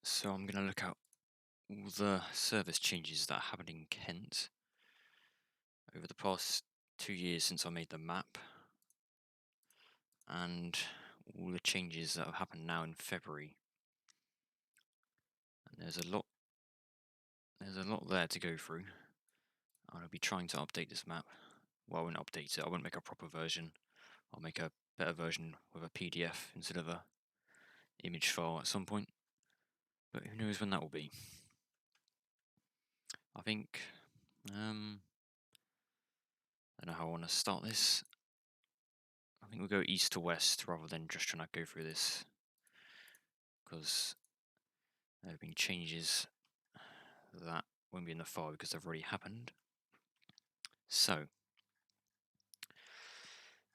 So I'm going to look at all the service changes that happened in Kent over the past 2 years since I made the map, and all the changes that have happened now in February. And there's a lot there to go through. I'll be trying to update this map. Well, I won't update it. I won't make a proper version. I'll make a better version with a PDF instead of a image file at some point. But who knows when that will be. I think I don't know how I want to start this. I think we'll go east to west rather than just trying to go through this, because there have been changes that won't be in the file because they've already happened. So,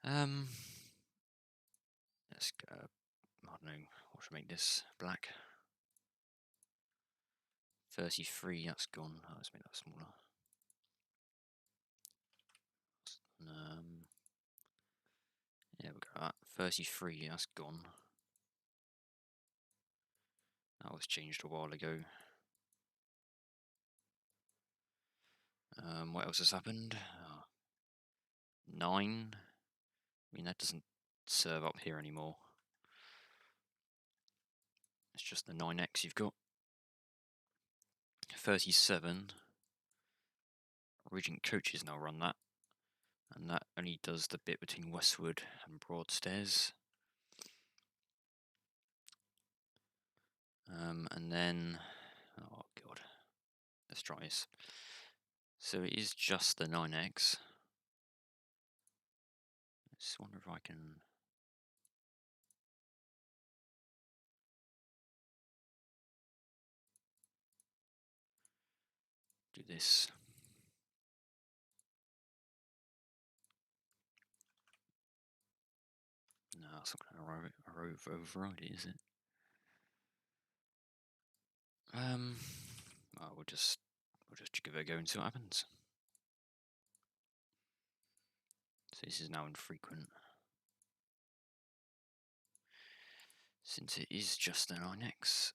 let's go. I don't know what should make this black. 33, that's gone. Oh, let's make that smaller. Yeah, we got that. 33, that's gone. That was changed a while ago. What else has happened? 9. I mean, that doesn't serve up here anymore. It's just the 9X you've got. 37. Regent Coaches now run that, and that only does the bit between Westwood and Broadstairs. And then, oh god, let's try this. So it is just the 9X. Let's wonder if I can do this. No, it's not going to override it, is it? Well, we'll just give it a go and see what happens. So this is now infrequent, since it is just the 9X.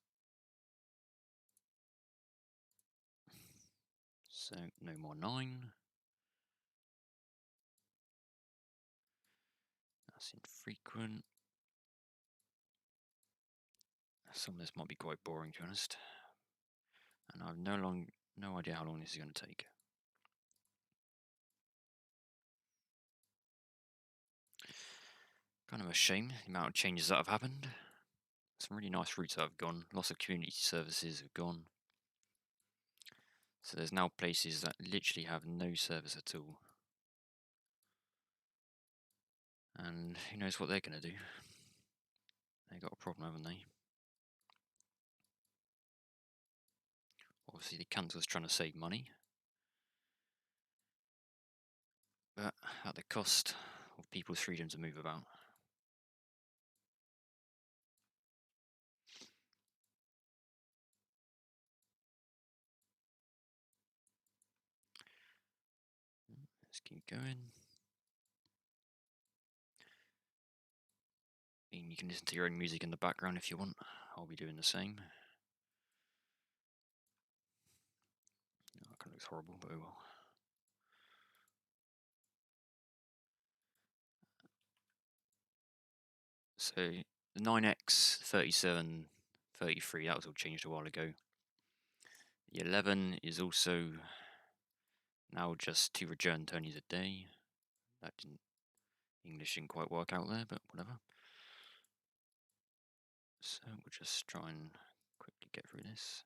So no more 9. That's infrequent. Some of this might be quite boring, to be honest, and I've no idea how long this is going to take. Kind of a shame, the amount of changes that have happened. Some really nice routes that have gone. Lots of community services have gone. So there's now places that literally have no service at all. And who knows what they're going to do. They got a problem, haven't they? Obviously the council's trying to save money, but at the cost of people's freedom to move about. Let's keep going. I mean, you can listen to your own music in the background if you want. I'll be doing the same. Oh, that kind of looks horrible, but oh well. So the 9X, 37, 33, that was all changed a while ago. The 11 is also now just 2 return Tonys a day. That English didn't quite work out there, but whatever. So we'll just try and quickly get through this.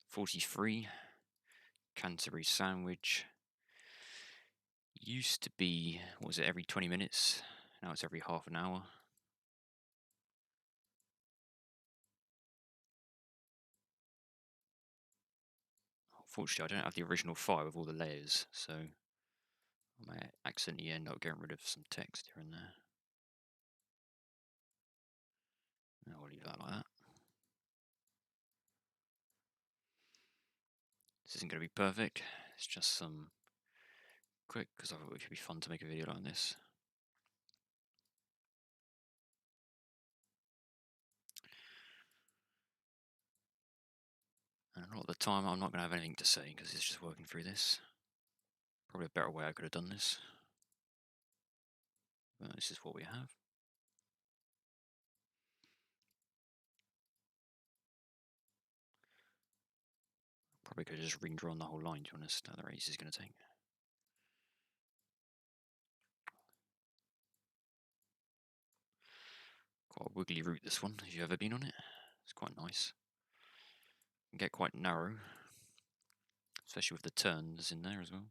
43, Canterbury Sandwich. Used to be, what was it, every 20 minutes? Now it's every half an hour. Unfortunately, I don't have the original file with all the layers, so I might accidentally end up getting rid of some text here and there. I'll leave that like that. This isn't going to be perfect. It's just some quick, because I thought it could be fun to make a video like this. A lot of the time I'm not going to have anything to say because it's just working through this. Probably a better way I could have done this. But this is what we have. Probably could have just redrawn the whole line, to be honest, at the rate this is going to take. Quite a wiggly route, this one, if you've ever been on it. It's quite nice. Can get quite narrow, especially with the turns in there as well.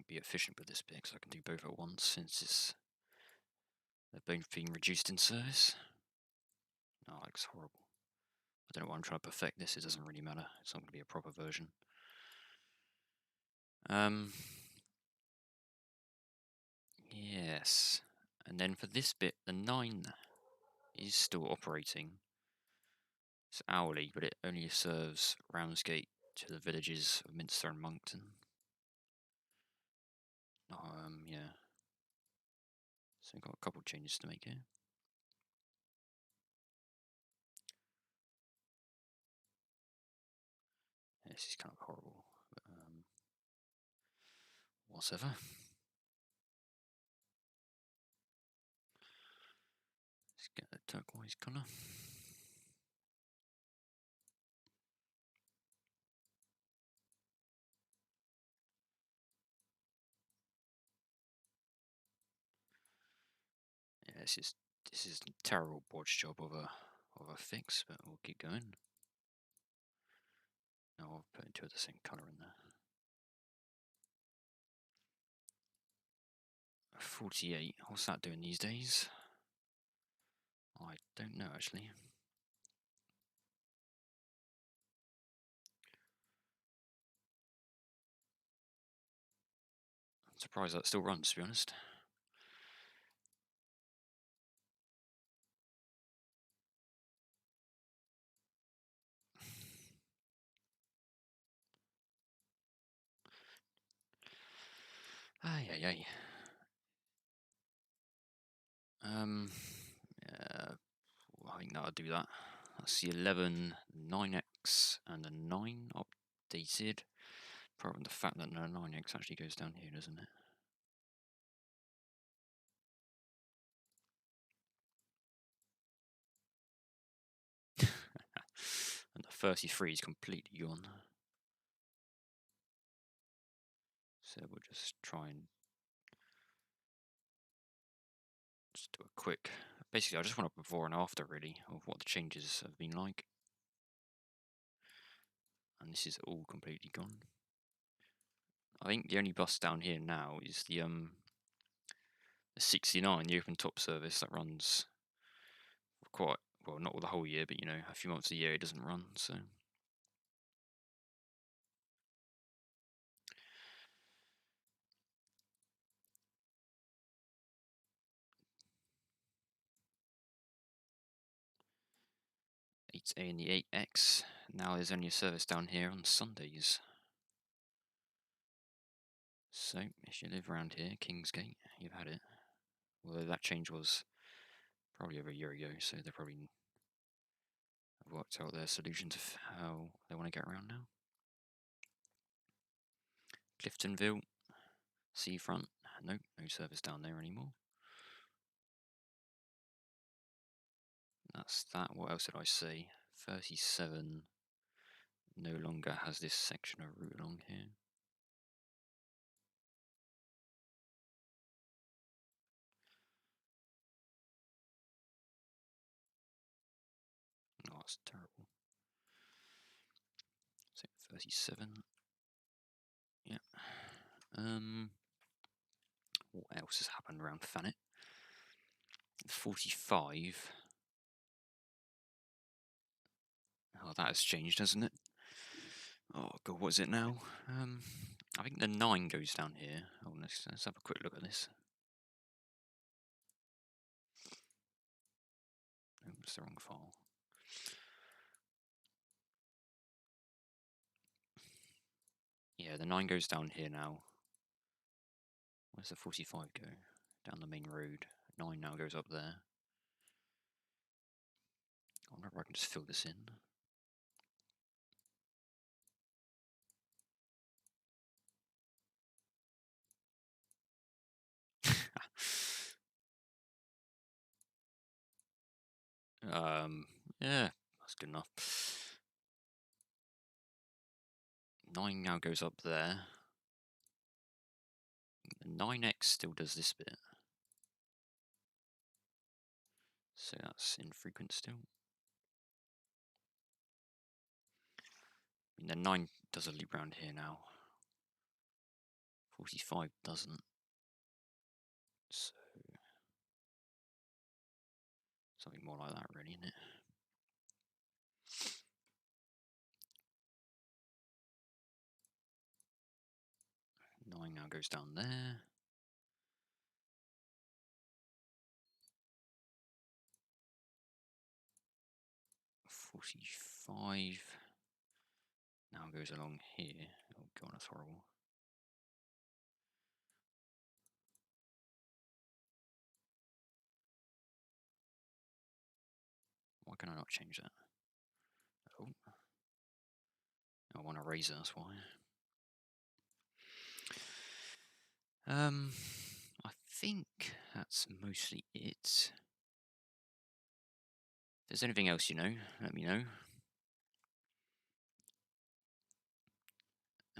Be efficient with this bit because I can do both at once since they're both being reduced in service. Oh, that looks horrible. I don't know why I'm trying to perfect this, it doesn't really matter. It's not going to be a proper version. Yes. And then for this bit, the 9 is still operating. It's hourly, but it only serves Ramsgate to the villages of Minster and Monkton. Yeah. So we've got a couple of changes to make here. This is kind of horrible. But, whatever. Let's get the turquoise colour. Yeah, this is a terrible bodge job of a fix, but we'll keep going. Now I'll put two of the same colour in there. 48. What's that doing these days? I don't know actually. I'm surprised that still runs, to be honest. Ay, ay, ay. I think that'll do that. That's the 11 9x and the 9 updated. Apart from the fact that the 9x actually goes down here, doesn't it? And the 33 is completely gone. So we'll just try and just do a quick. Basically, I just want a before and after, really, of what the changes have been like. And this is all completely gone. I think the only bus down here now is the 69, the open top service that runs quite well, not the whole year, but you know, a few months a year it doesn't run. So 8A and the 8X. Now there's only a service down here on Sundays. So if you live around here, Kingsgate, you've had it. Although that change was probably over a year ago, so they probably have worked out their solution to how they want to get around now. Cliftonville, Seafront, no service down there anymore. That's that. What else did I say? 37 no longer has this section of route along here. Oh, that's terrible. So 37. Yeah. What else has happened around Thanet? 45. Oh, that has changed, hasn't it? Oh god, what is it now? I think the 9 goes down here. Oh, let's have a quick look at this. Oh, it's the wrong file. Yeah, the 9 goes down here now. Where's the 45 go? Down the main road. 9 now goes up there. I wonder if I can just fill this in. Yeah, that's good enough. 9 now goes up there. 9x still does this bit. So that's infrequent still. I mean, the 9 does a loop round here now. 45 doesn't. So something more like that, really, isn't it? 9 now goes down there. 45 now goes along here. Oh god, that's horrible. Why can I not change that? Oh, I want a razor, that's why. I think that's mostly it. If there's anything else you know, let me know.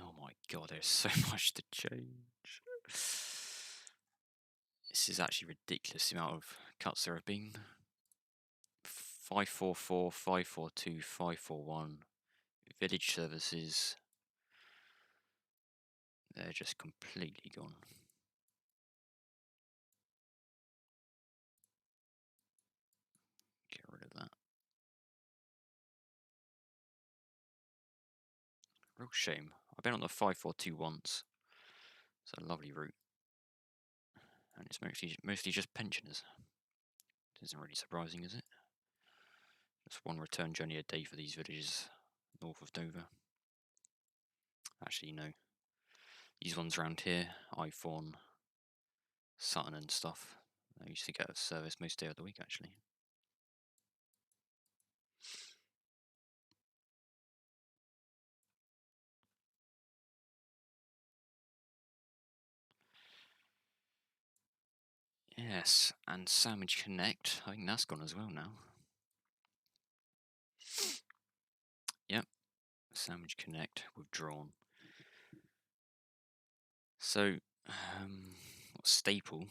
Oh my god, there's so much to change. This is actually ridiculous, the amount of cuts there have been. 544, 542, 541. Village services. They're just completely gone. Get rid of that. Real shame. I've been on the 542 once. It's a lovely route. And it's mostly just pensioners. Isn't really surprising, is it? Just one return journey a day for these villages north of Dover. Actually, no. These ones around here, Ifawn, Sutton and stuff, I used to get a service most day of the week, actually. Yes, and Sandwich Connect, I think that's gone as well now. Yep, Sandwich Connect withdrawn. So, Staple,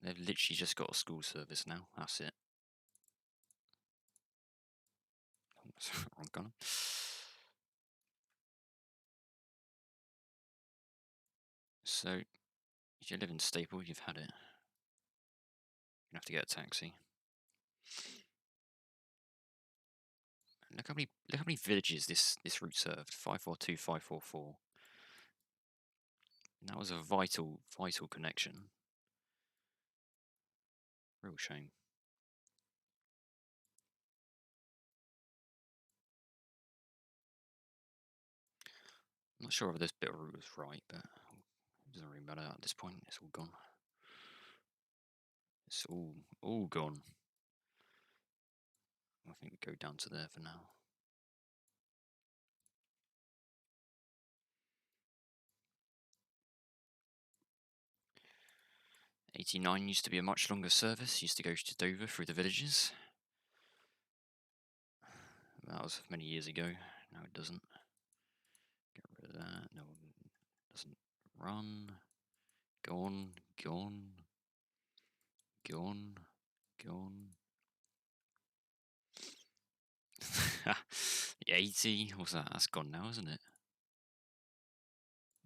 they've literally just got a school service now. That's it. Oh, that's wrong column. So, if you live in Staple, you've had it. You have to get a taxi. Look how many villages this route served. 542, 544. That was a vital connection. Real shame. I'm not sure if this bit of route was right, but it doesn't really matter at this point. It's all gone. It's all gone. I think we go down to there for now. '89 used to be a much longer service. Used to go to Dover through the villages. That was many years ago. Now it doesn't. Get rid of that. No, it doesn't run. Gone. Gone. Gone. Gone. The 80. What's that? That's gone now, isn't it?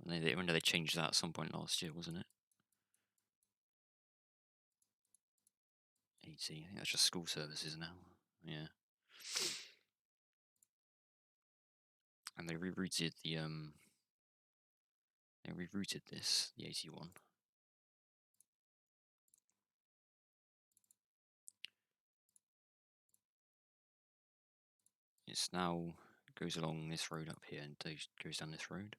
When did they change that at some point last year, wasn't it? 80. I think that's just school services now. Yeah. And they rerouted this, the 81. It's now goes along this road up here and goes down this road.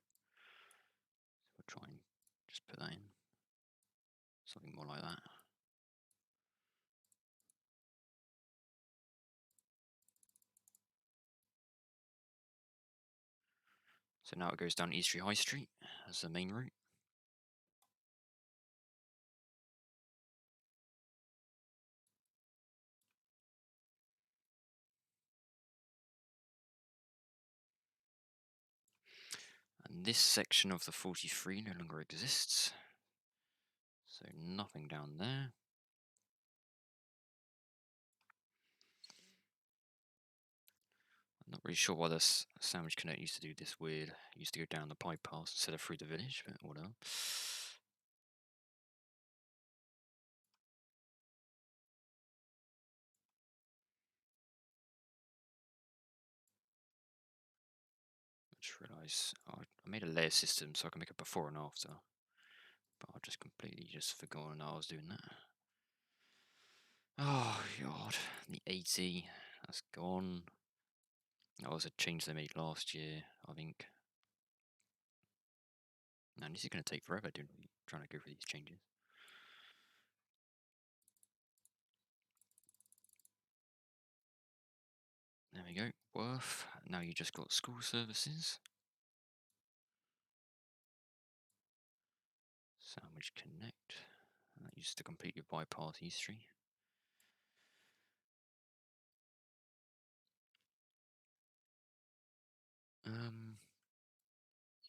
So we'll try and just put that in. Something more like that. So now it goes down Eastry High Street as the main route. And this section of the 43 no longer exists. So nothing down there. I'm not really sure why the Sandwich Connect used to do this weird. It used to go down the bypass instead of through the village, but whatever. I just realised I made a layer system so I can make a before and after. But I just completely forgotten I was doing that. Oh god, the 80, that's gone. That was a change they made last year, I think. Man, this is going to take forever trying to go through these changes. There we go, Worth. Now you just got school services. Sandwich Connect. That used to completely bypass Eastry.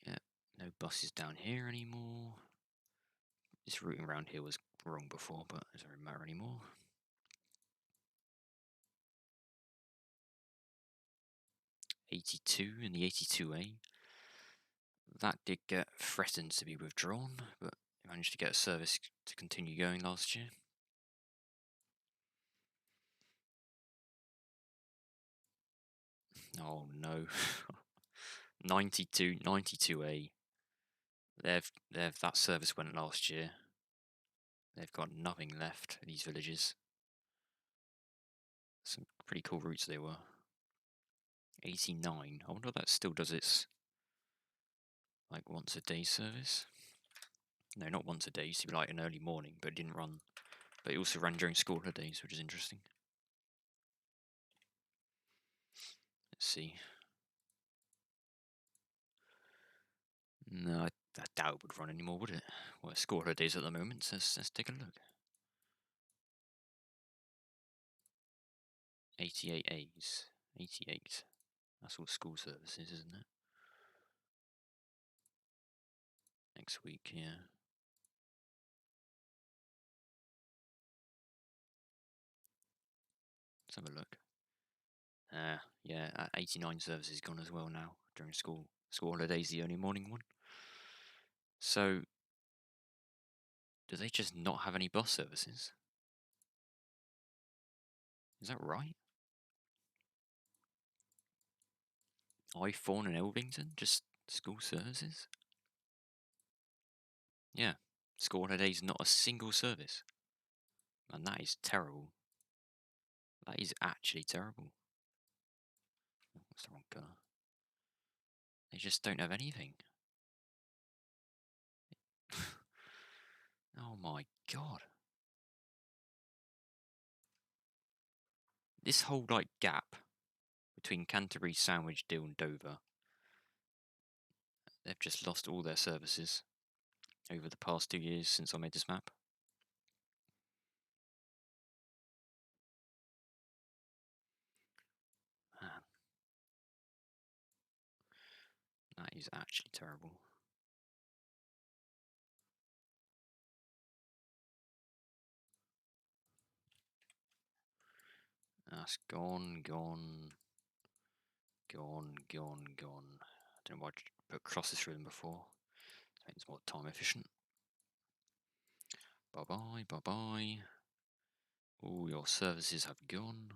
Yeah, no buses down here anymore. This routing around here was wrong before, but it doesn't really matter anymore. '82 and the 82A. That did get threatened to be withdrawn, but it managed to get a service to continue going last year. Oh no. 92A. They've that service went last year. They've got nothing left in these villages. Some pretty cool routes they were. 89. I wonder if that still does its like once a day service. No, not once a day. It used to be like an early morning, but it didn't run. But it also ran during school holidays, which is interesting. Let's see. No, I doubt it would run anymore, would it? Well, school holidays at the moment, so let's take a look. 88 A's. 88. That's all school services, isn't it? Next week, yeah. Let's have a look. Yeah, 89 services gone as well now during school holidays, the only morning one. So, do they just not have any bus services? Is that right? iPhone and Elvington, just school services? Yeah, school holidays, not a single service. And that is terrible. That is actually terrible. That's the wrong colour. They just don't have anything. Oh my god. This whole like gap between Canterbury, Sandwich, Deal and Dover, they've just lost all their services over the past 2 years since I made this map. Man. That is actually terrible. That's gone. I don't know why I put crosses through them before. I think it's more time efficient. Bye-bye. All your services have gone.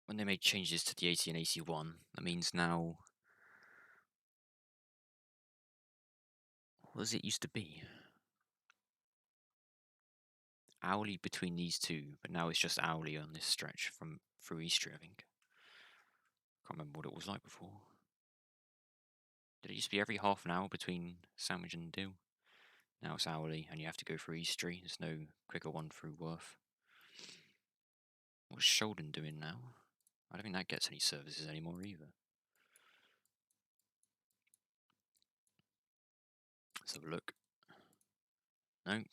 When they made changes to the 80 and 81, that means now... What does it used to be? Hourly between these two, but now it's just hourly on this stretch from through Eastry, I think. Can't remember what it was like before. Did it used to be every half an hour between Sandwich and Deal? Now it's hourly, and you have to go through Eastery. There's no quicker one through Worth. What's Sheldon doing now? I don't think that gets any services anymore either. Let's have a look. No.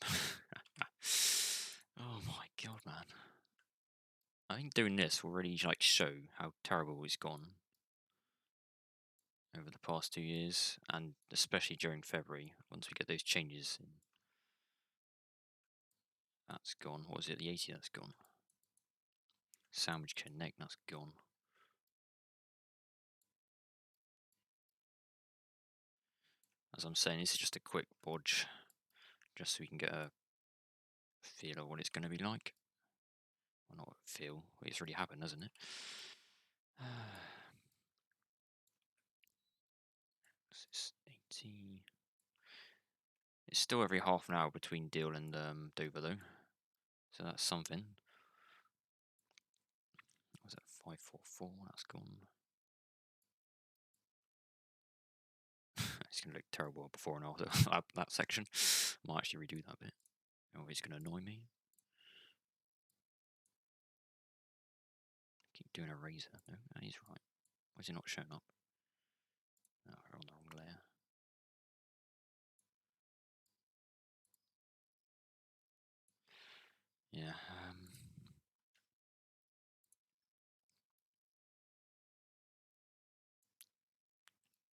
Oh my god, man. I think doing this will really like show how terrible it's gone over the past 2 years, and especially during February once we get those changes in. That's gone. What was it? The 80, that's gone. Sandwich Connect, that's gone. As I'm saying, this is just a quick bodge, just so we can get a feel of what it's going to be like. Well, not a feel, it's already happened, hasn't it? It's 80. It's still every half an hour between Deal and Dover, though. So that's something. What was that 544? That's gone. It's going to look terrible before and after that section. I might actually redo that bit. Oh, it's going to annoy me. Keep doing a razor. No, he's right. Why is he not showing up? Oh, we're on the wrong layer. Yeah.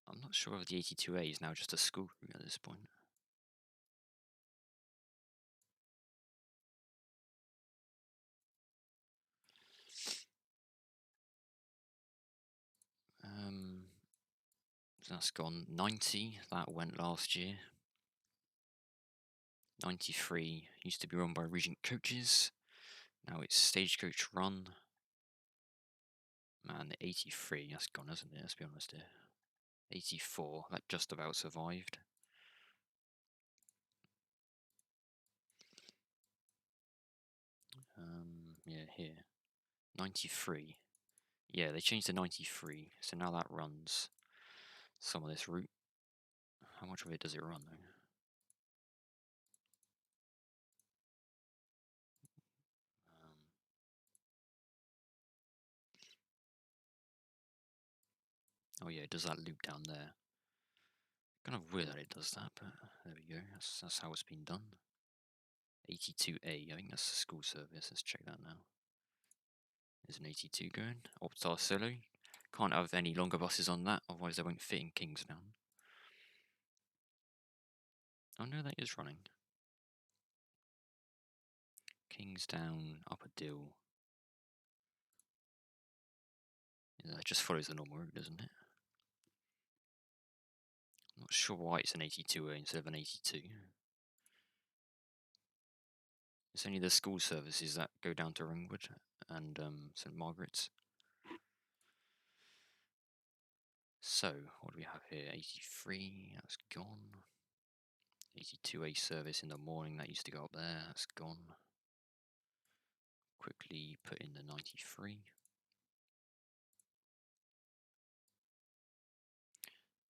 I'm not sure if the 82A is now just a school route at this point. So that's gone. 90, that went last year. 93 used to be run by Regent Coaches. Now it's Stagecoach Run. Man, the 83, that's gone, hasn't it? Let's be honest here. 84, that just about survived. Yeah, here. 93. Yeah, they changed to 93, so now that runs some of this route. How much of it does it run, though? Oh yeah, it does that loop down there. Kind of weird that it does that, but there we go. That's how it's been done. 82A, I think that's the school service. Let's check that now. There's an 82 going. Optar Solo. Can't have any longer buses on that, otherwise they won't fit in Kingsdown. Oh no, that is running. Kingsdown, Upper Dill. Yeah, it just follows the normal route, doesn't it? I'm not sure why it's an 82A instead of an 82. It's only the school services that go down to Ringwood and St Margaret's. So, what do we have here? 83, that's gone. 82A service in the morning, that used to go up there, that's gone. Quickly put in the 93.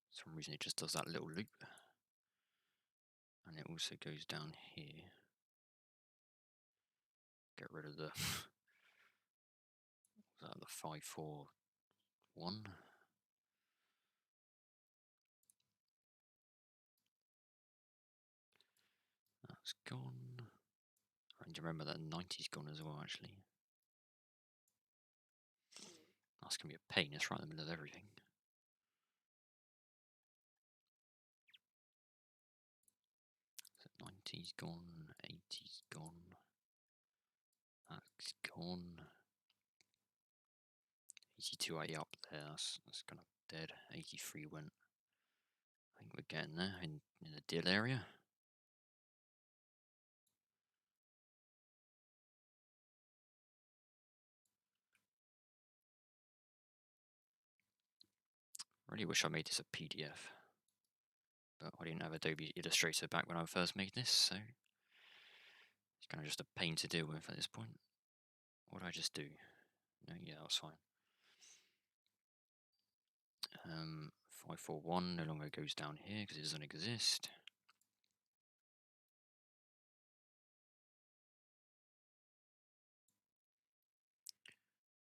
For some reason it just does that little loop. And it also goes down here. Get rid of the, the 541. That's gone. I need to remember that 90's gone as well, actually. That's going to be a pain, it's right in the middle of everything. So 90's gone, 80's gone. That's gone. 82A up there, that's kind of dead. 83 went. I think we're getting there in the Deal area. Really wish I made this a PDF, but I didn't have Adobe Illustrator back when I first made this, so it's kind of just a pain to deal with at this point. What did I just do? No, yeah, that was fine. 541 no longer goes down here because it doesn't exist.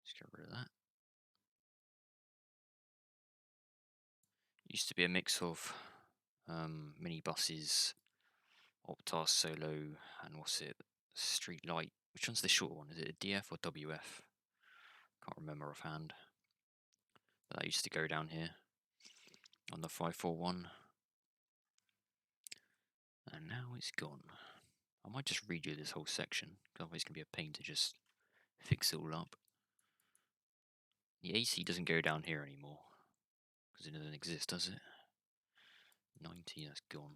Let's get rid of that. Used to be a mix of minibuses, Optar Solo, and what's it? Street Light. Which one's the short one? Is it a DF or WF? Can't remember offhand. But that used to go down here on the 541. And now it's gone. I might just redo this whole section, because otherwise it's going to be a pain to just fix it all up. The AC doesn't go down here anymore, because it doesn't exist, does it? 90, that's gone.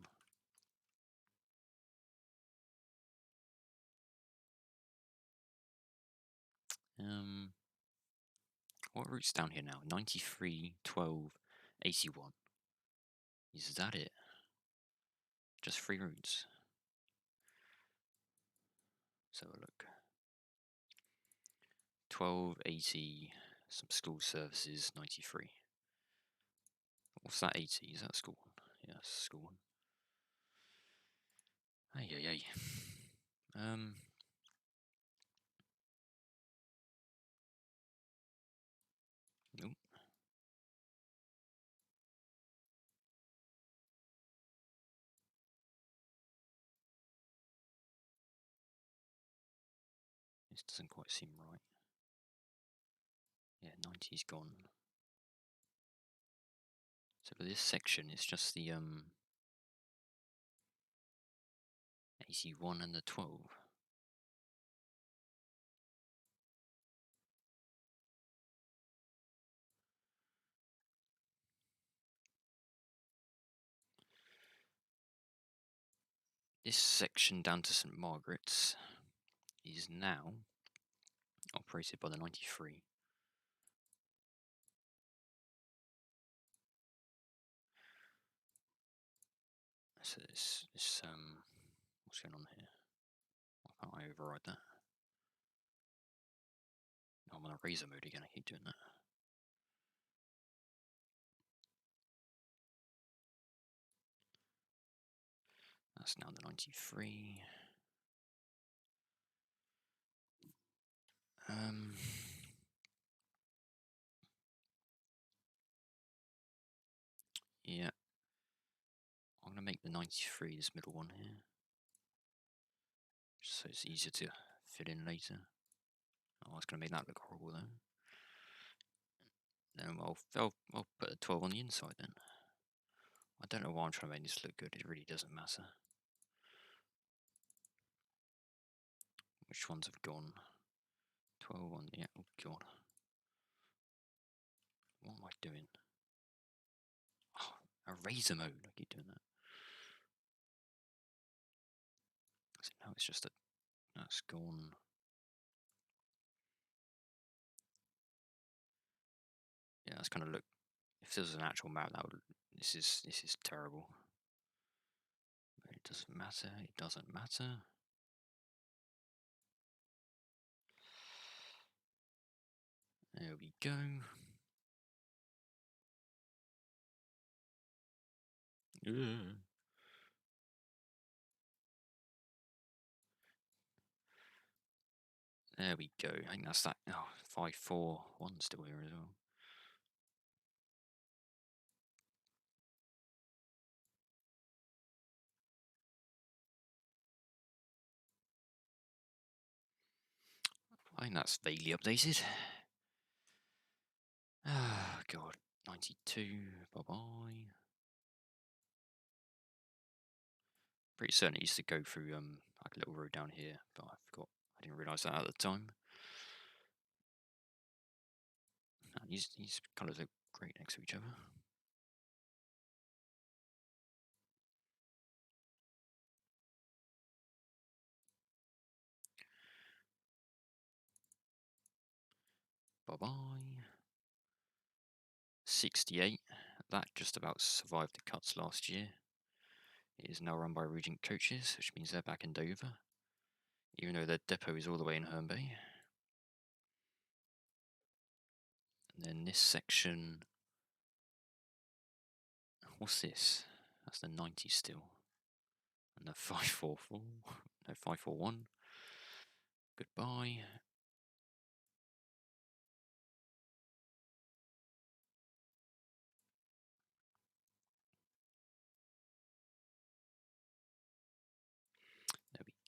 What route's down here now? 93, 12, 81. Is that it? Just 3 routes. Let's have a look. 12, 80, some school services, 93. What's that 80? Is that a school one? Yeah, that's a school one. Ay. Nope. This doesn't quite seem right. Yeah, 90's gone. So for this section, it's just the AC1 and the 12. This section down to St Margaret's is now operated by the 93. So this what's going on here? Why can't I override that? No, I'm on a razor mode again, I keep doing that. That's now the 93. Yeah. I'm going to make the 93 this middle one here, just so it's easier to fit in later. Oh, I was going to make that look horrible though. Then I'll put a 12 on the inside then. I don't know why I'm trying to make this look good, it really doesn't matter. Which ones have gone? 12 on, yeah, oh god. What am I doing? Oh, eraser mode, I keep doing that. So now it's just that's gone. Yeah, that's kind of look. If this was an actual map, that would. This is terrible. But it doesn't matter. It doesn't matter. There we go. Yeah. There we go. I think that's that. Oh, 541 still here as well. I think that's vaguely updated. Ah, god. 92. Bye bye. Pretty certain it used to go through like a little road down here, but I forgot. I didn't realise that at the time. And these colours look great next to each other. Bye bye. 68. That just about survived the cuts last year. It is now run by Regent Coaches, which means they're back in Dover, even though their depot is all the way in Herne Bay. And then this section. What's this? That's the 90 still. And the 544. No, 541. Goodbye.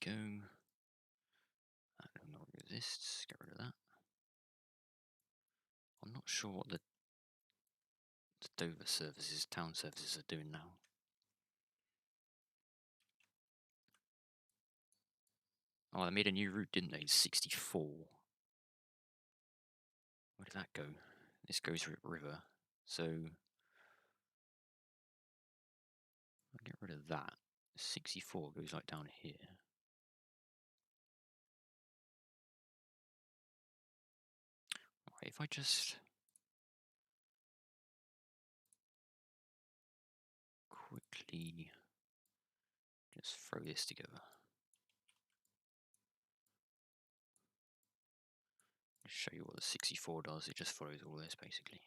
go. That no longer exists. Get rid of that. I'm not sure what the Dover services, town services are doing now. Oh, they made a new route, didn't they? 64. Where did that go? This goes river. So I'll get rid of that. 64 goes like down here. Right, if I just quickly just throw this together. Just show you what the 64 does. It just follows all this basically.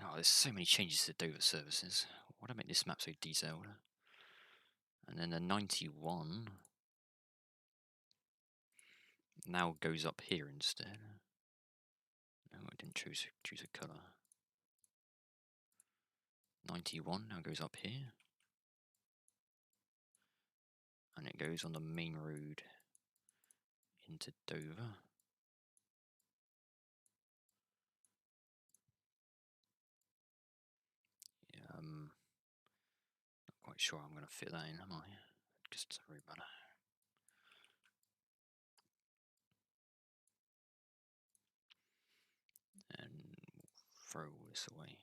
Oh, there's so many changes to Dover services. Why do I make this map so detailed? And then the 91 now goes up here instead. No, I didn't choose a colour. 91 now goes up here. And it goes on the main road into Dover. Yeah, not quite sure I'm going to fit that in, am I? Just sorry about it. And throw all this away.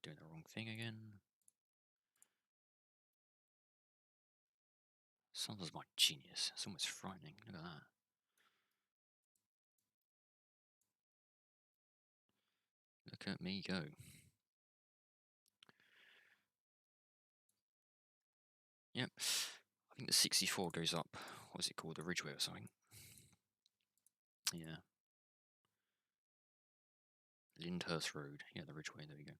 Doing the wrong thing again. Sounds like genius. It's almost frightening. Look at that. Look at me go. Yep. I think the 64 goes up. What's it called? The Ridgeway or something. Yeah. Lyndhurst Road. Yeah, the Ridgeway. There we go.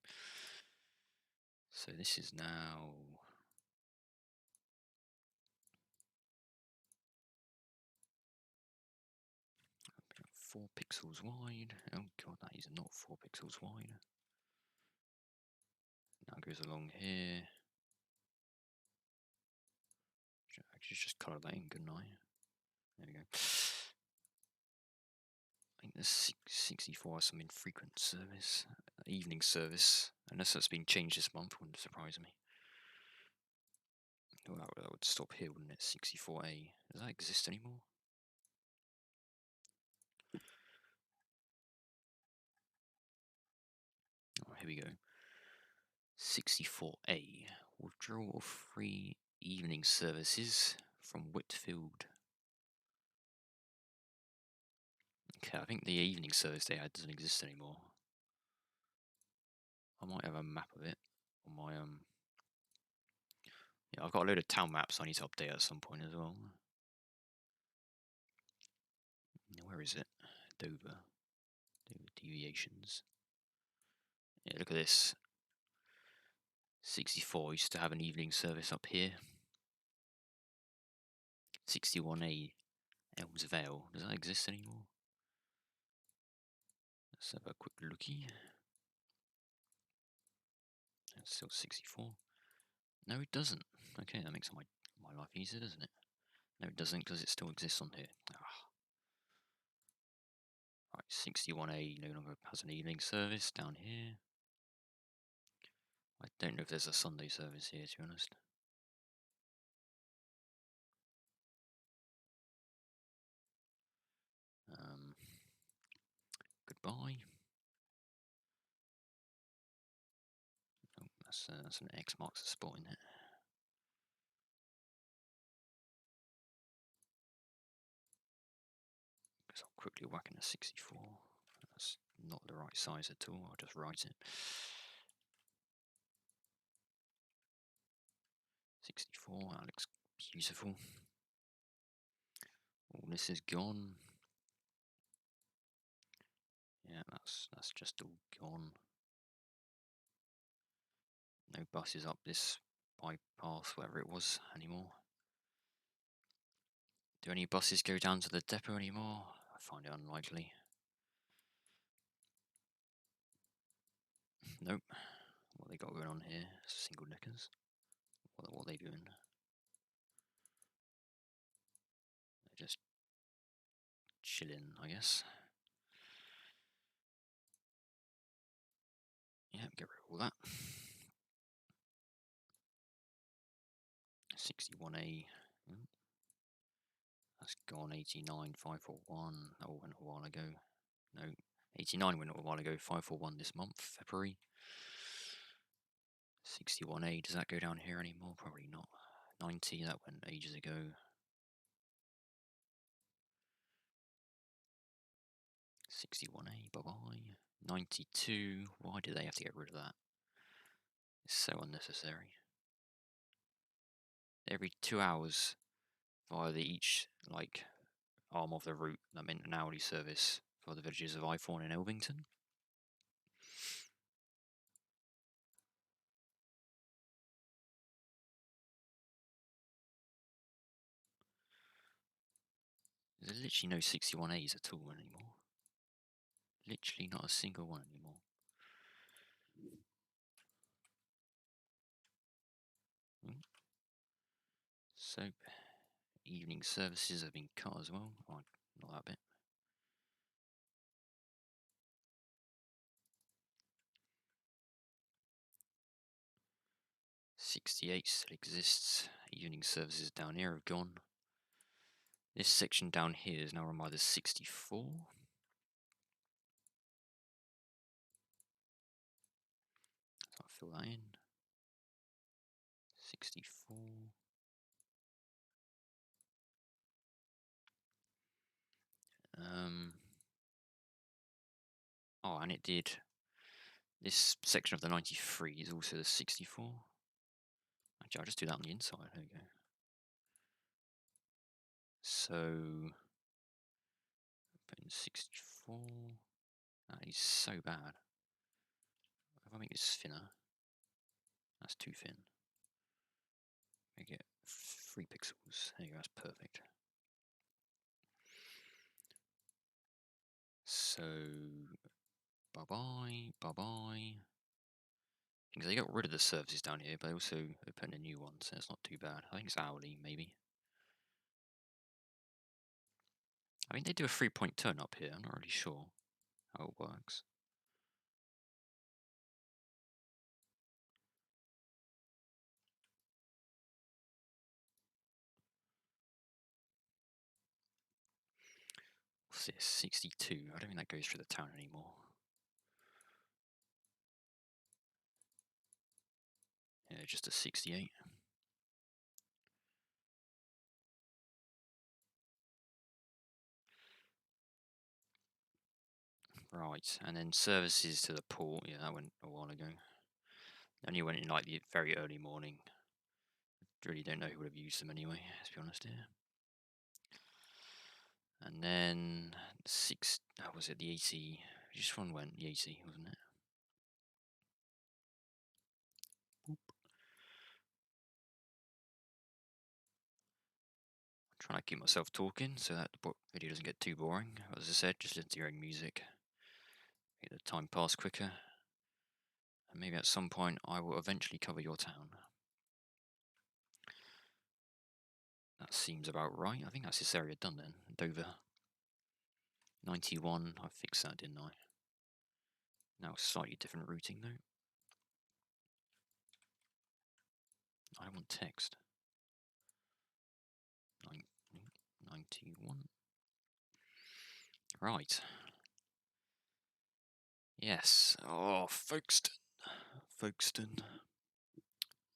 So this is now 4 pixels wide. Oh god, that is not 4 pixels wide. Now it goes along here. Actually, just colour that in, couldn't I? There we go. I think the 64 has some infrequent service, evening service. Unless that's been changed this month, wouldn't surprise me. Well, that would stop here, wouldn't it? 64A. Does that exist anymore? Oh, here we go. 64A. Withdrawal of free evening services from Whitfield. Okay, I think the evening service they had doesn't exist anymore. I might have a map of it on my yeah, I've got a load of town maps I need to update at some point as well. Where is it? Dover. Dover deviations. Yeah, look at this. 64 used to have an evening service up here. 61A Elms Vale. Does that exist anymore? Let's have a quick looky. That's still 64. No, it doesn't. Okay, that makes my life easier, doesn't it? No, it doesn't, because it still exists on here. Ah. Right, 61A no longer has an evening service down here. I don't know if there's a Sunday service here, to be honest. Goodbye. Oh, that's an X marks the spot in it. Because I'll quickly whack in a 64. That's not the right size at all. I'll just write it. 64. That looks beautiful. All this is gone. Yeah, that's just all gone. No buses up this bypass, whatever it was, anymore. Do any buses go down to the depot anymore? I find it unlikely. Nope. What they got going on here? Single deckers. What are they doing? They're just chilling, I guess. Yeah, get rid of all that. 61A. That's gone. 89, 541. That all went a while ago. No, 89 went a while ago. 541 this month, February. 61A, does that go down here anymore? Probably not. 90, that went ages ago. 61A, bye-bye. 92, why do they have to get rid of that? It's so unnecessary. Every 2 hours via each arm of the route, that meant an hourly service for the villages of Iford and Elvington. There's literally no 61As at all anymore. Literally not a single one anymore. So, evening services have been cut as well. Oh, not that bit. 68 still exists. Evening services down here have gone. This section down here is now run by the 64. So I'll fill that in. 64. Oh, and it did. This section of the 93 is also the 64. Actually, I'll just do that on the inside. There we go. So, put in 64. That is so bad. If I make this thinner, that's too thin. Make it 3 pixels. There you go, that's perfect. So, bye-bye, bye-bye. Because they got rid of the services down here, but they also put in a new one, so it's not too bad. I think it's hourly, maybe. I think they do a 3-point turn up here. I'm not really sure how it works. What's this? 62. I don't think that goes through the town anymore. Yeah, just a 68. Right, and then services to the port. Yeah, that went a while ago. Only went in like the very early morning. Really don't know who would have used them anyway, let's be honest here. And then was it the 80? Which one went? The 80, wasn't it? Boop. I'm trying to keep myself talking so that the video doesn't get too boring. As I said, just listen to your own music. Make the time pass quicker. And maybe at some point I will eventually cover your town. That seems about right. I think that's this area done then. Dover. 91. I fixed that, didn't I? Now slightly different routing though. I want text. 91. Right. Yes. Oh, Folkestone. Folkestone.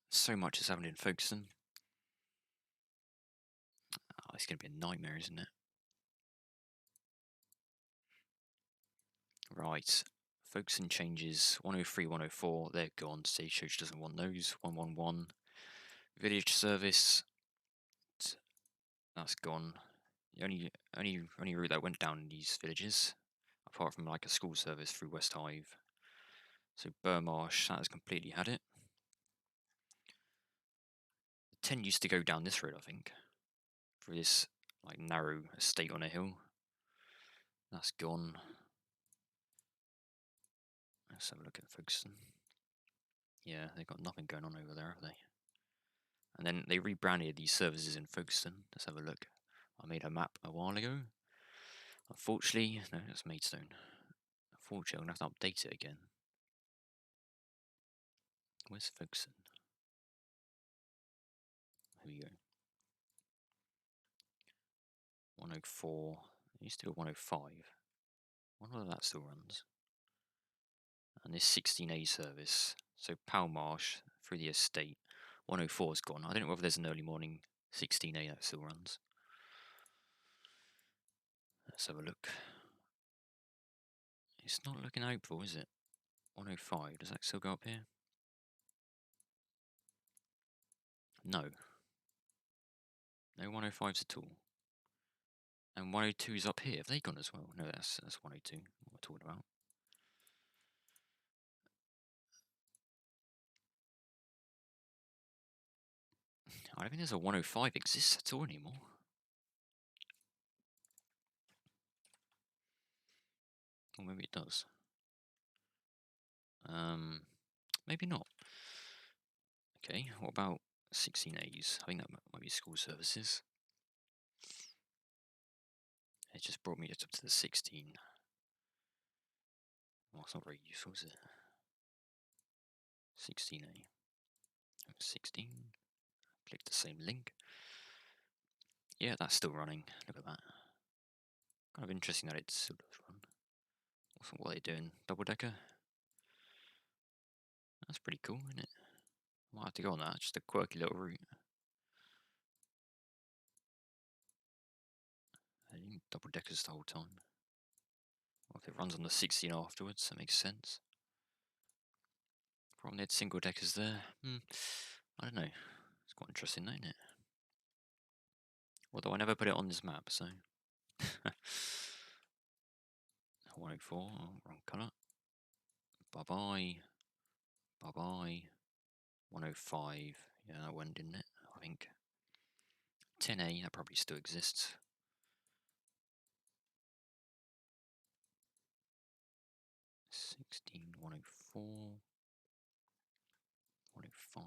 So much has happened in Folkestone. Oh, it's going to be a nightmare, isn't it? Right. Folkestone changes. 103, 104. They're gone. Stagecoach doesn't want those. 111. Village service. That's gone. The only route that went down in these villages, apart from like a school service through West Hive. So Burmarsh, that has completely had it. The 10 used to go down this road, I think, through this like narrow estate on a hill. That's gone. Let's have a look at Folkestone. Yeah, they've got nothing going on over there, have they? And then they rebranded these services in Folkestone. Let's have a look. I made a map a while ago. Unfortunately, no, that's Maidstone. Unfortunately, I'm going to have to update it again. Where's Folkestone? Here we go. 104. It used to go 105. I wonder whether that still runs. And this 16A service. So Palmarsh through the estate. 104 is gone. I don't know whether there's an early morning 16A that still runs. Let's have a look. It's not looking hopeful, is it? 105. Does that still go up here? No. No 105s at all. And 102 is up here. Have they gone as well? No, that's 102. What we're talking about. I don't think there's a 105 exists at all anymore. Or maybe it does. Maybe not. Okay, what about 16As? I think that might be school services. It just brought me up to the 16. Well, it's not very useful, is it? 16A. 16. Click the same link. Yeah, that's still running. Look at that. Kind of interesting that it still does run. What are they doing? Double decker? That's pretty cool, isn't it? Might have to go on that. Just a quirky little route. Double deckers the whole time. Well, if it runs on the 16 afterwards, that makes sense. Problem they had single deckers there. I don't know. It's quite interesting, isn't it? Although I never put it on this map, so. 104, wrong colour. Bye bye. Bye bye. 105. Yeah, that went, didn't it? I think. 10A, that probably still exists. 16, 104. 105.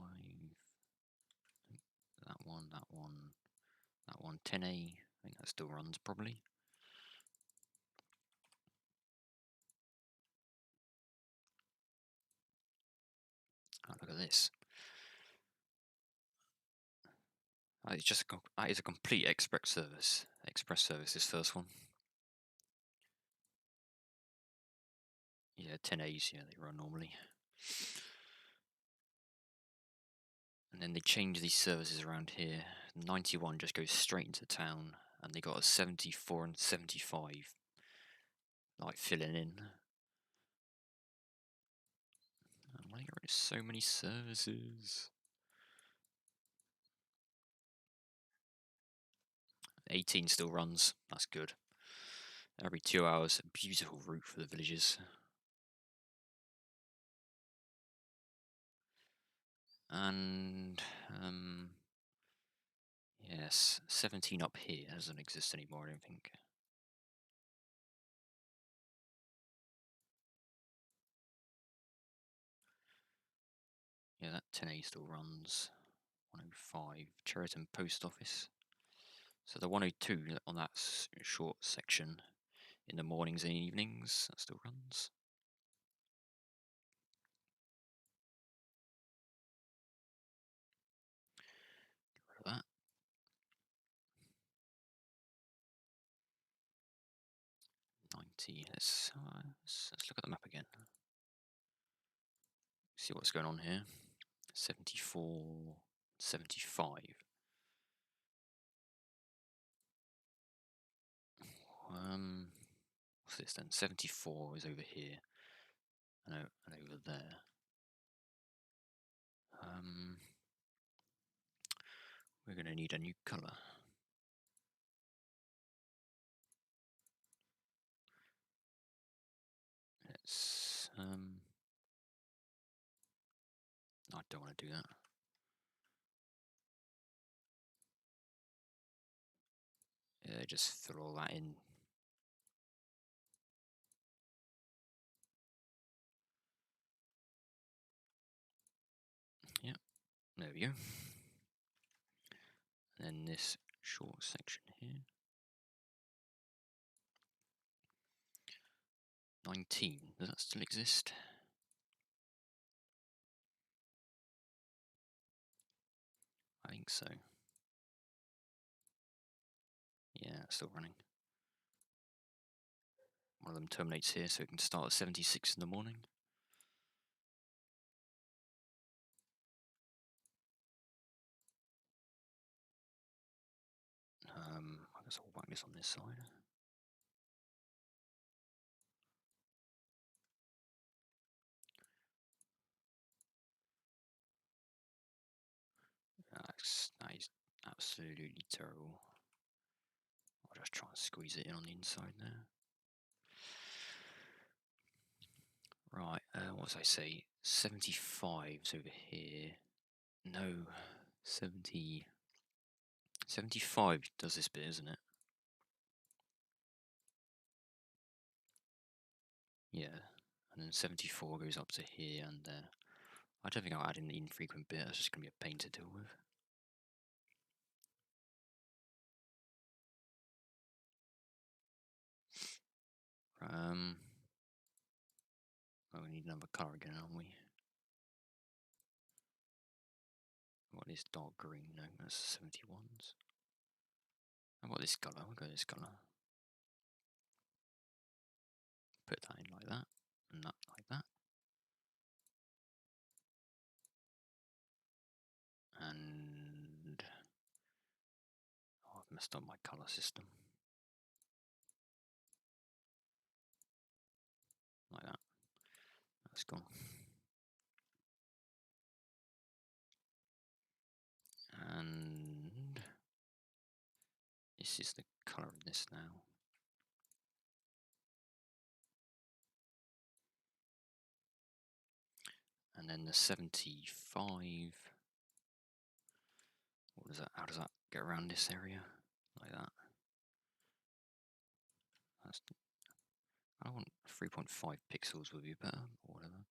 That one, that one. That one, 10A. I think that still runs probably. Oh, look at this. It's just that is a complete express service. Express service, this first one. Yeah, 10As, yeah, they run normally. And then they change these services around here. 91 just goes straight into town, and they got a 74 and 75, like filling in. Why are there so many services? 18 still runs. That's good. Every 2 hours, a beautiful route for the villages. And yes, 17 up here doesn't exist anymore, I don't think. Yeah, that 10A still runs. 105, Cheriton Post Office. So the 102 on that short section in the mornings and evenings, that still runs. Get rid of that. 90, let's look at the map again. See what's going on here. 74, 75. What's this then? 74 is over here. And over there. We're going to need a new colour. Let's I don't want to do that. Yeah, just fill all that in. There we go. And then this short section here. 19. Does that still exist? I think so. Yeah, it's still running. One of them terminates here, so it can start at 76 in the morning. I guess I'll whack this on this side. That is absolutely terrible. I'll just try and squeeze it in on the inside there. Right, what was I say? 75's over here. No, 70. 75 does this bit, isn't it? Yeah, and then 74 goes up to here and there. I don't think I'll add in the infrequent bit, it's just going to be a pain to deal with. Oh, we need another colour again, aren't we? What is dark green? No, that's 71s. How about this colour? We'll go this colour. Put that in like that, and that like that. And oh, I've messed up my colour system. Like that. That's gone. And this is the colour of this now. And then the 75. What is that? How does that get around this area? Like that. That's, I want 3.5 pixels would be better, or whatever.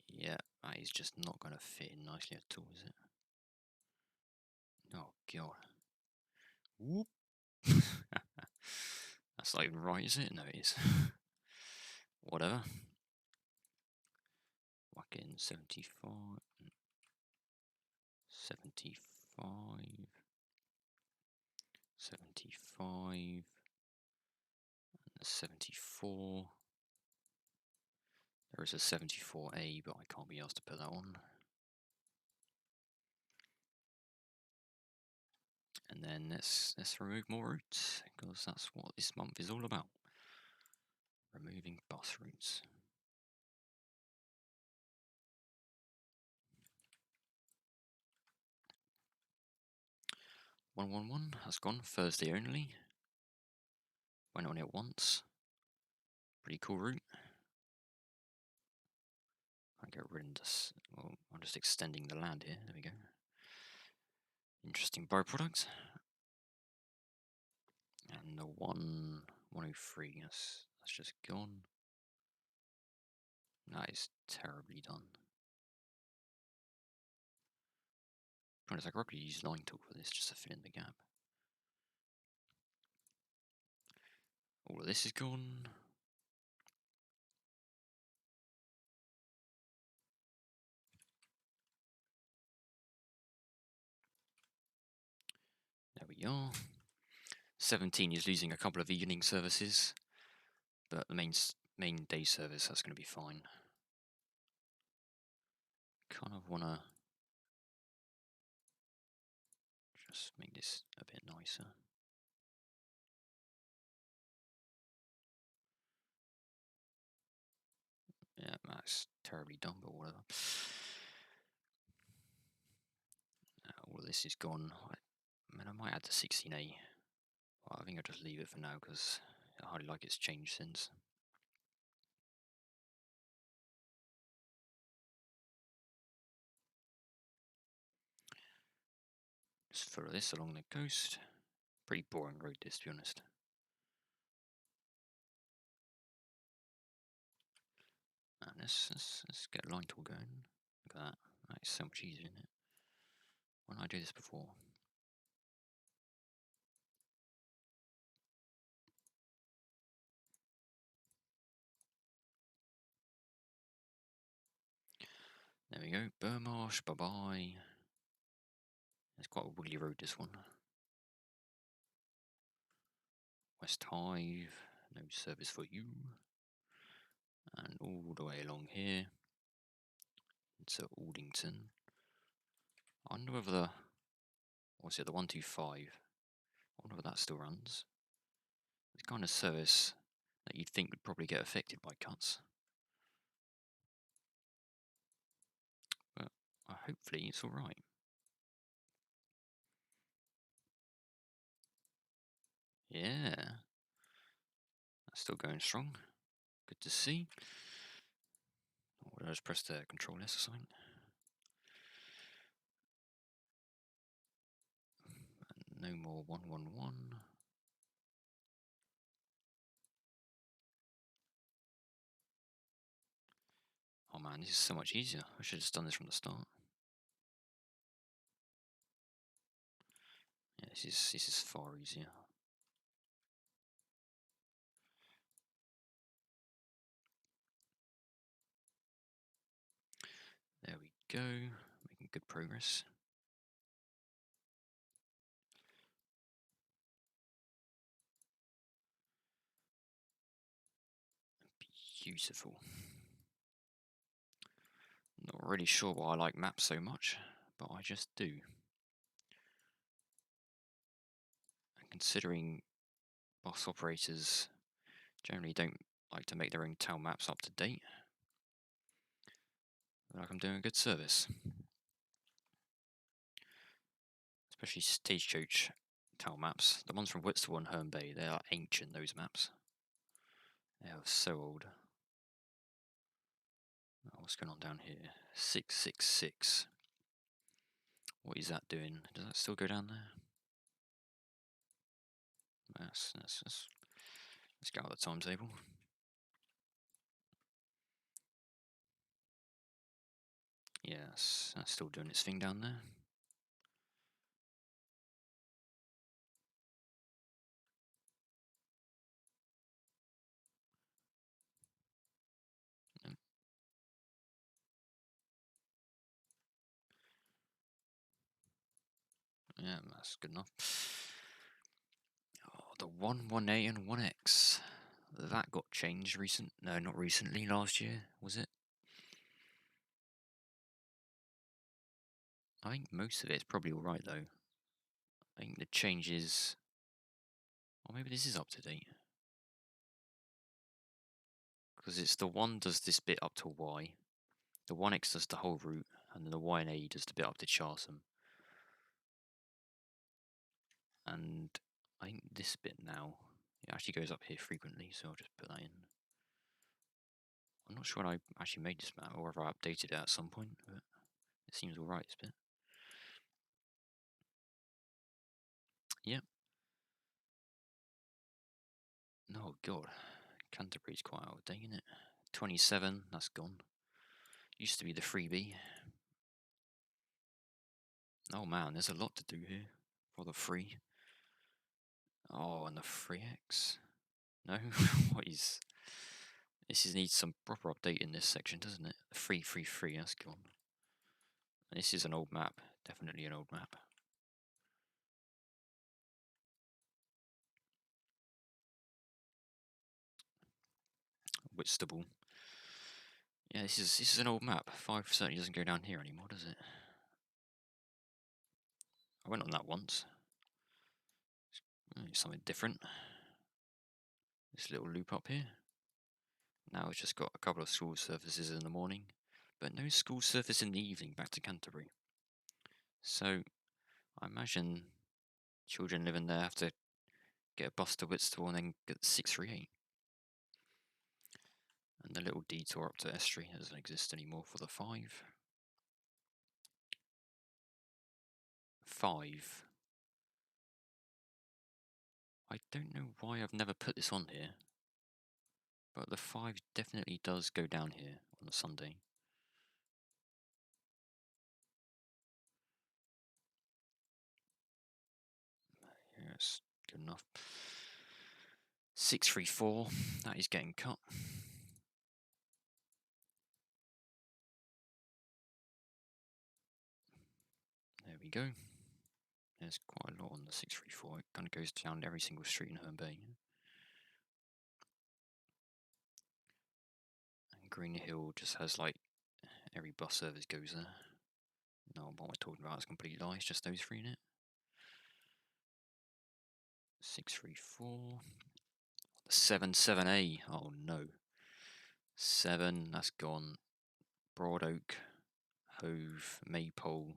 Yeah, that is just not going to fit in nicely at all, is it? Oh, God. Whoop. That's not even right, is it? No, it is. Whatever. Whack in 75. 75. 75. And 74. There is a 74A, but I can't be asked to put that on. And then let's remove more routes, because that's what this month is all about. Removing bus routes. "111" has gone, Thursday only. Went on it once. Pretty cool route. I get rid of this. Well, I'm just extending the land here. There we go. Interesting byproduct. And the 103, that's just gone. That is terribly done. Honest, I could probably use line tool for this just to fill in the gap. All of this is gone. There we are. 17 is losing a couple of evening services, but the main day service, that's going to be fine. Kind of want to just make this a bit nicer. Yeah, that's terribly done, but whatever. All of this is gone. I mean, I might add the 16A. Well, I think I'll just leave it for now because I hardly like it's changed since. Just follow this along the coast. Pretty boring road this, to be honest. And let's get a line tool going. Look at that. That is so much easier, isn't it? Why didn't I do this before? There we go. Burmarsh, bye bye. It's quite a wiggly road, this one. West Hive, no service for you. And all the way along here to Aldington. I wonder whether the, what's it, the 125, I wonder whether that still runs. It's the kind of service that you'd think would probably get affected by cuts. But hopefully it's alright. Yeah. That's still going strong. Good to see. Or did I just press the Control S or something? And no more 111. Oh man, this is so much easier. I should have just done this from the start. Yeah, this is far easier. There we go. Making good progress. Beautiful. Not really sure why I like maps so much, but I just do. And considering bus operators generally don't like to make their own town maps up to date, I feel like I'm doing a good service. Especially Stagecoach town maps. The ones from Whitstable and Herne Bay, they are ancient, those maps. They are so old. Oh, what's going on down here? 666. What is that doing? Does that still go down there? Let's get out the timetable. Yes, that's still doing its thing down there. Yeah, that's good enough. Oh, the 118 and 1X. That got changed no, not recently, last year, was it? I think most of it is probably alright though. I think the changes, or maybe this is up to date. Because it's the one does this bit up to Y, the 1X does the whole route, and then the Y&A does the bit up to Chartham. And I think this bit now, it actually goes up here frequently, so I'll just put that in. I'm not sure when I actually made this map, or whether I updated it at some point, but it seems alright, this bit. Yep. Oh god, Canterbury's quite out of date, isn't it? 27, that's gone. Used to be the freebie. Oh man, there's a lot to do here for the free. Oh, and the free X. No, what is... needs some proper update in this section, doesn't it? The free, that's gone. And this is an old map, definitely an old map. Whitstable. Yeah, this is an old map. 5 certainly doesn't go down here anymore, does it? I went on that once. Something different. This little loop up here. Now it's just got a couple of school services in the morning, but no school service in the evening back to Canterbury. So I imagine children living there have to get a bus to Whitstable and then get the 638. And the little detour up to Estuary doesn't exist anymore for the 5. 5. I don't know why I've never put this on here, But the 5 definitely does go down here on a Sunday. Yes, good enough. 634, that is getting cut. There we go. There's quite a lot on the 634. It kind of goes down every single street in Herne Bay. And Green Hill just has like every bus service goes there. No, what am I talking about? It's complete lies. Just those 3 in it. 634. 77A. Oh no. 7. That's gone. Broad Oak, Hove, Maypole.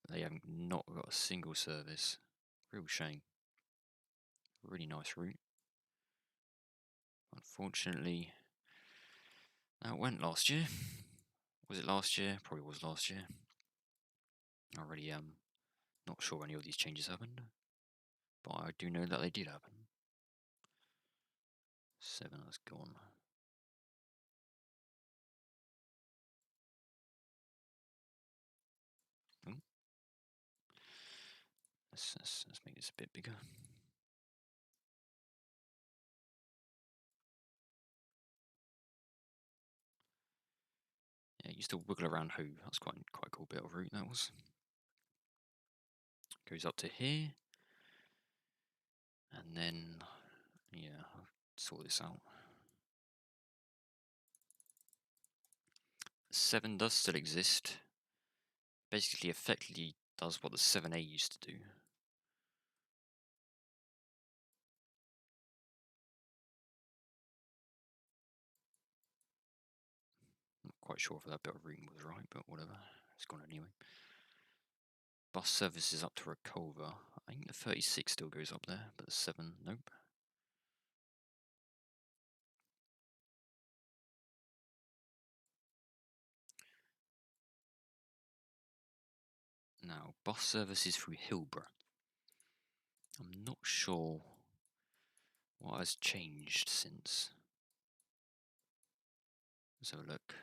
They haven't not got a single service. Real shame. Really nice route. Unfortunately, that went last year. Was it last year? Probably was last year. I really am not sure any of these changes happened, but I do know that they did happen. 7 has gone. Ooh. Let's make this a bit bigger. Yeah, used to wiggle around Hove. That's quite a cool bit of route that was. Goes up to here. And then, yeah, I'll sort this out. 7 does still exist. Basically, effectively does what the 7A used to do. Not quite sure if that bit of routing was right, but whatever. It's gone anyway. Bus services up to Reculver. I think the 36 still goes up there, but the 7, nope. Now, bus services through Hillborough. I'm not sure what has changed since. Let's have a look.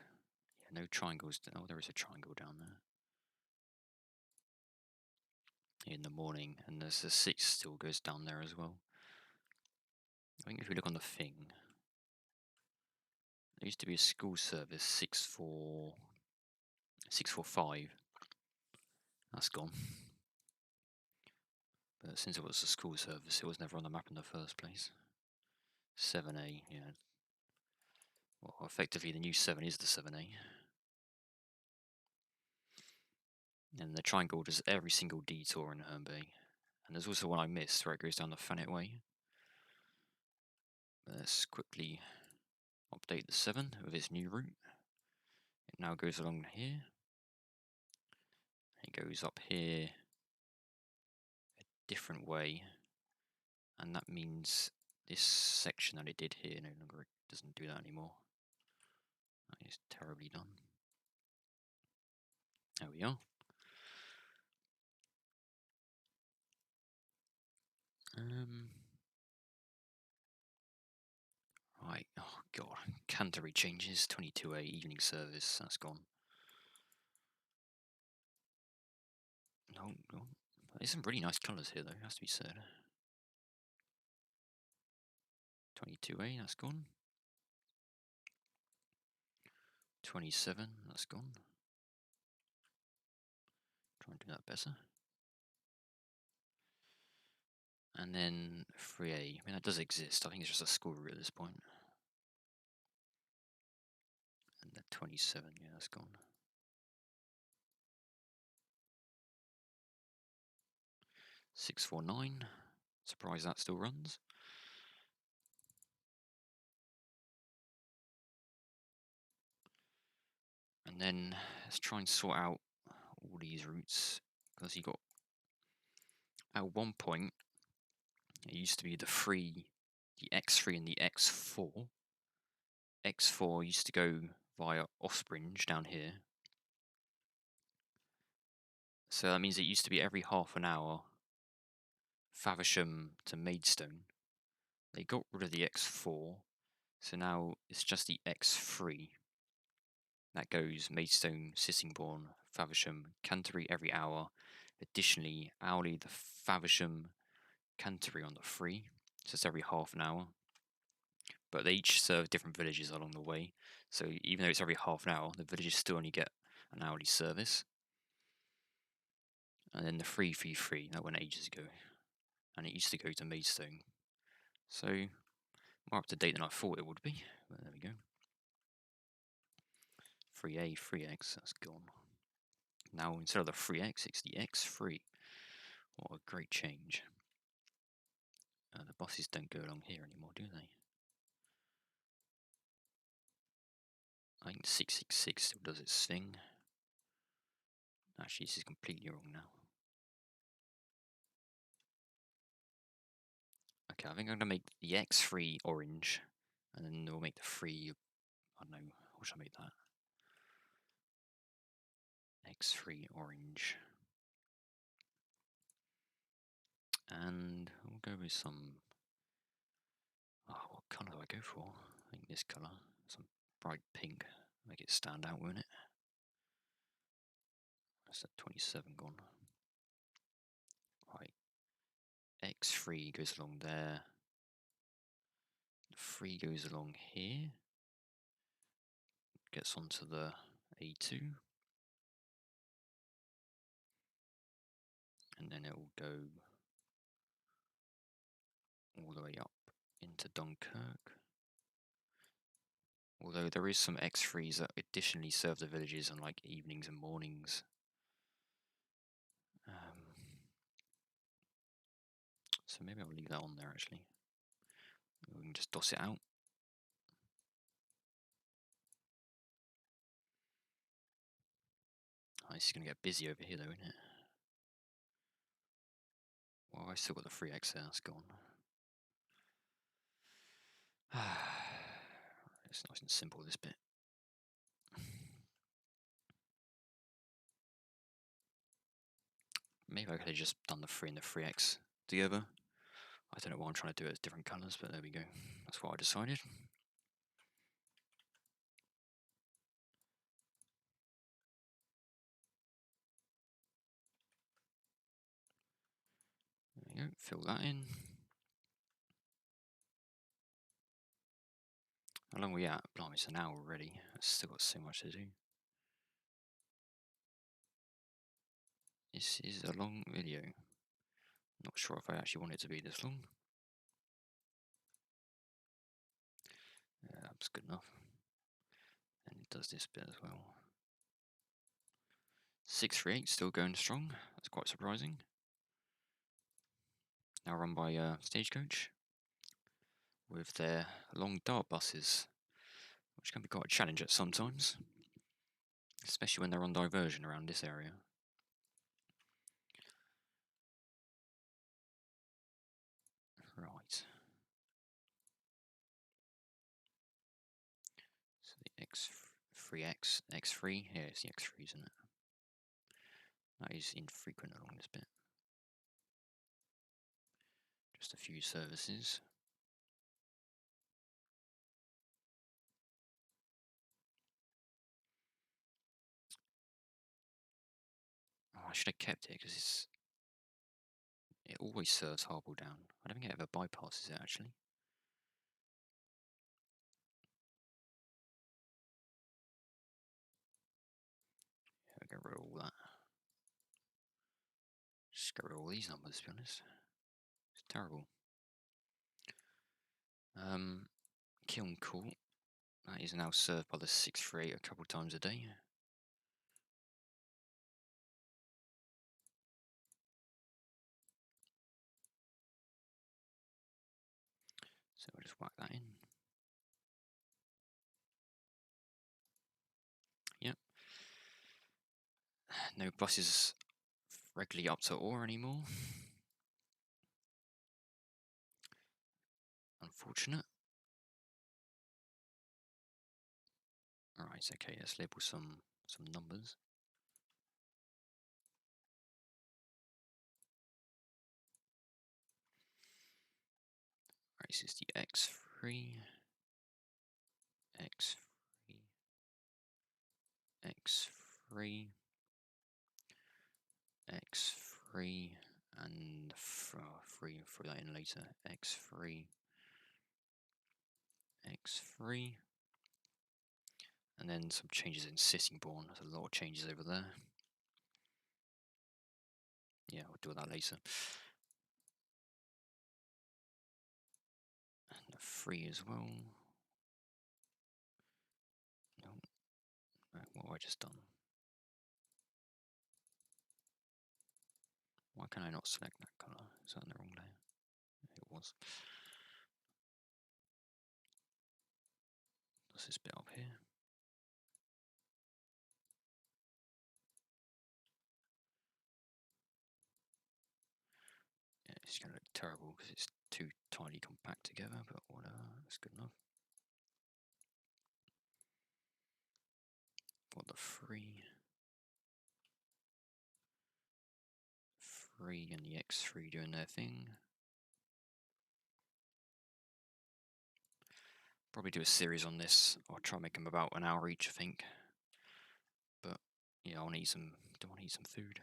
Yeah, no triangles. Oh, there is a triangle down there. In the morning, and there's a 6 still goes down there as well. I think if we look on the thing, there used to be a school service 645. That's gone. But since it was a school service, it was never on the map in the first place. 7A, yeah. Well, effectively, the new 7 is the 7A. And the triangle does every single detour in Herne Bay. And there's also one I missed where it goes down the Thanet Way. Let's quickly update the 7 with its new route. It now goes along here. It goes up here a different way. And that means this section that it did here no longer doesn't do that anymore. That is terribly done. There we are. Right, oh god, Canterbury changes, 22A evening service, that's gone. No, there's some really nice colours here though, has to be said. 22A, that's gone. 27, that's gone. Try and do that better. And then 3A, I mean that does exist, I think it's just a school route at this point. And the 27, yeah, that's gone. 649, surprised that still runs. And then let's try and sort out all these routes, because you got, at one point, it used to be the X3 and the X4. X4 used to go via Ospringe down here. So that means it used to be every half an hour, Faversham to Maidstone. They got rid of the X4, So now it's just the X3. That goes Maidstone, Sittingbourne, Faversham, Canterbury every hour. Additionally, hourly the Faversham, Canterbury on the 3. So it's every half an hour. But they each serve different villages along the way. So even though it's every half an hour, the villages still only get an hourly service. And then the 333, that went ages ago. And it used to go to Maidstone. So more up to date than I thought it would be. But there we go. 3A, 3X, that's gone. Now instead of the 3X, it's the X3. What a great change. The buses don't go along here anymore, do they? I think 666 still does its thing. Actually, this is completely wrong now. Okay, I think I'm going to make the X3 orange, and then we'll make the 3, I don't know, what should I make that? X3 orange. And we'll go with some, what colour do I go for? I think this colour, some bright pink, make it stand out, won't it? That's at 27 gone. Right, X3 goes along there. The 3 goes along here. Gets onto the A2. And then it will go all the way up into Dunkirk. Although there is some X3s that additionally serve the villages on like evenings and mornings. So maybe I'll leave that on there actually. We can just doss it out. Oh, this is going to get busy over here though, isn't it? Well, I still got the 3X there, that's gone. It's nice and simple, this bit. Maybe I could have just done the 3 and the 3X together. I don't know why I'm trying to do it as different colours, but there we go. That's what I decided. There you go, fill that in. How long are we at? Blimey, it's an hour already. I've still got so much to do. This is a long video. Not sure if I actually want it to be this long. Yeah, that's good enough. And it does this bit as well. 638 still going strong. That's quite surprising. Now run by Stagecoach with their long dart buses, which can be quite a challenge at sometimes, especially when they're on diversion around this area. Right. So the X3X, X3, yeah, it's the X3, isn't it? That is infrequent along this bit. Just a few services. Oh, I should have kept it because it always serves Harble down. I don't think it ever bypasses it actually. Yeah, get rid of all that. Just get rid of all these numbers, to be honest. It's terrible. Kiln Court. That is now served by the 638 a couple times a day. So we'll just whack that in. Yep. No buses regularly up to Ore anymore. Unfortunate. Alright, okay, let's label some numbers. Right, this is the X3. X3, X3, X3, and 3 throw that in later. X3, X3, and then some changes in Sittingbourne. There's a lot of changes over there. Yeah, we'll do that later. And a 3 as well. No, what have I just done? Why can I not select that colour? Is that in the wrong layer? It was. What's this bit up here? Yeah, it's going to look terrible because it's too tightly compact together, but whatever, that's good enough. Got the 3 and the X3 doing their thing. Probably do a series on this. I'll try and make them about an hour each, I think. But yeah, I want to eat some. Don't want to eat some food.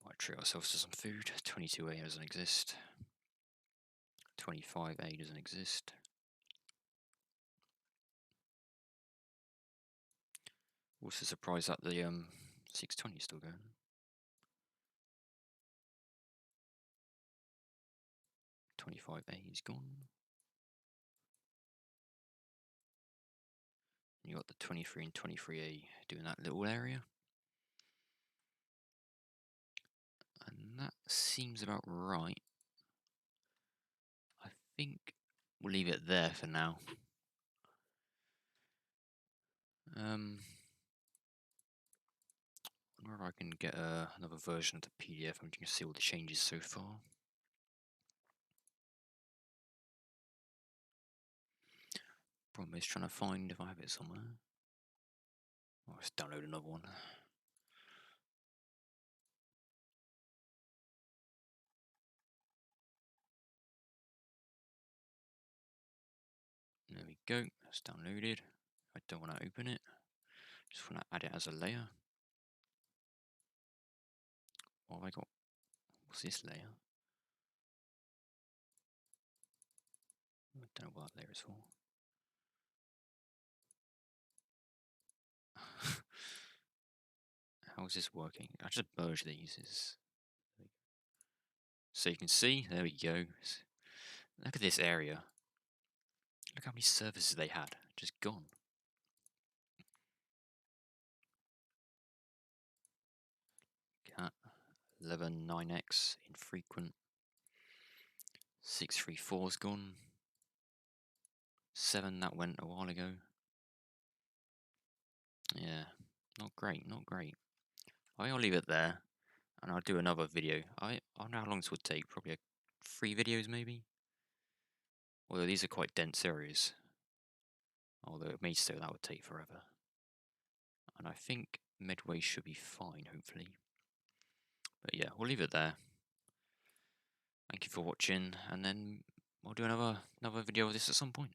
Might treat ourselves to some food. 22A doesn't exist. 25A doesn't exist. Also surprised that the 620 is still going. .25A is gone. You got the 23 and 23A doing that little area. And that seems about right. I think we'll leave it there for now. I wonder if I can get another version of the PDF and you can see all the changes so far. Problem is trying to find if I have it somewhere. Oh, let's download another one. There we go, that's downloaded. I don't want to open it, just want to add it as a layer. What have I got? What's this layer? I don't know what that layer is for. How is this working? I just merge these. So you can see, there we go. Look at this area. Look how many services they had, just gone. Cat 11.9x infrequent. 634's gone. 7 that went a while ago. Yeah, not great, not great. I'll leave it there, and I'll do another video. I don't know how long this would take. Probably 3 videos, maybe. Although these are quite dense areas. Although it may still that would take forever. And I think Medway should be fine, hopefully. But yeah, we'll leave it there. Thank you for watching, and then I'll do another video of this at some point.